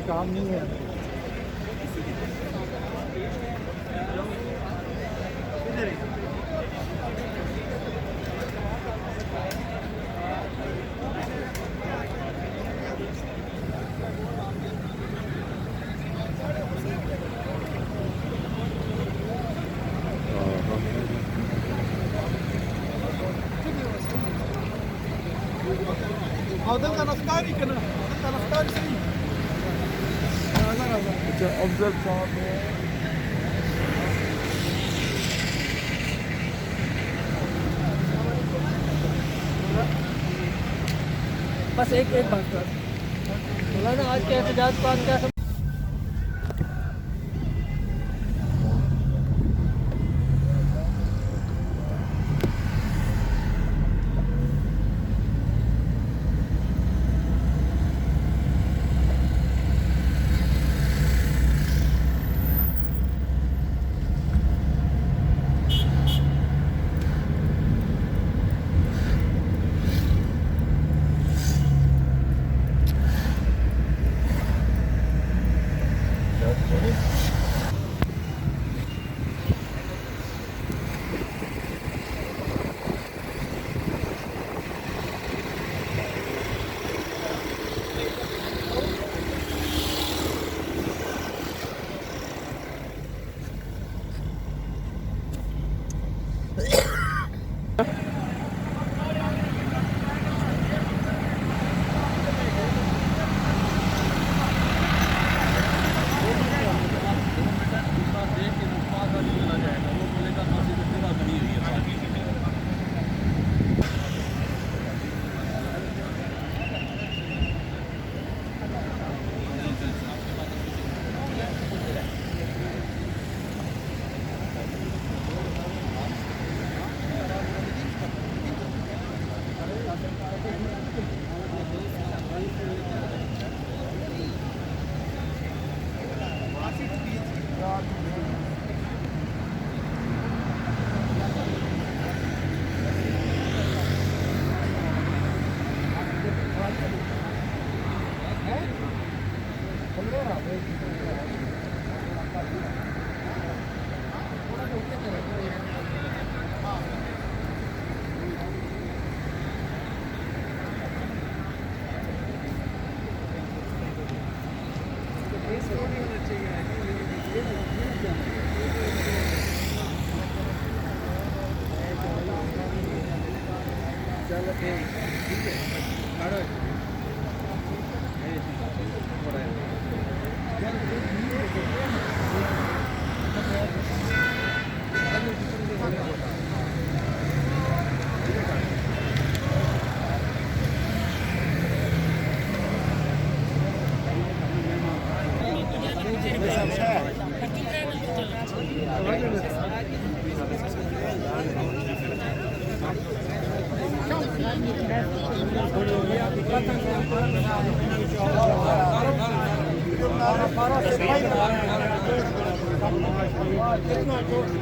काम नहीं है। आदल का नफ्तारी करना, आदल का नफ्तारी सही। अच्छा अफजल साहब है। बस एक बात कर मौलाना, आज क्या एहतजाज पास क्या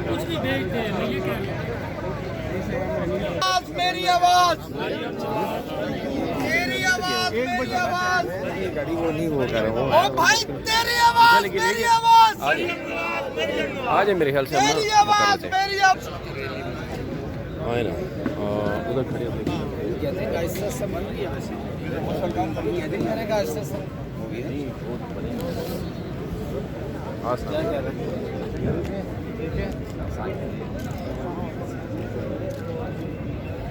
कुछ भी भेजते हैं। ये क्या मेरी आवाज, तेरी आवाज, मेरी आवाज। गाड़ी वो नहीं वो कर रहा हूँ। ओ भाई तेरी आवाज, मेरी आवाज। आज मेरे ख्याल से मेरी आवाज, मेरी आवाज। हाँ ना, उधर खड़े होते हैं। हाँ सर।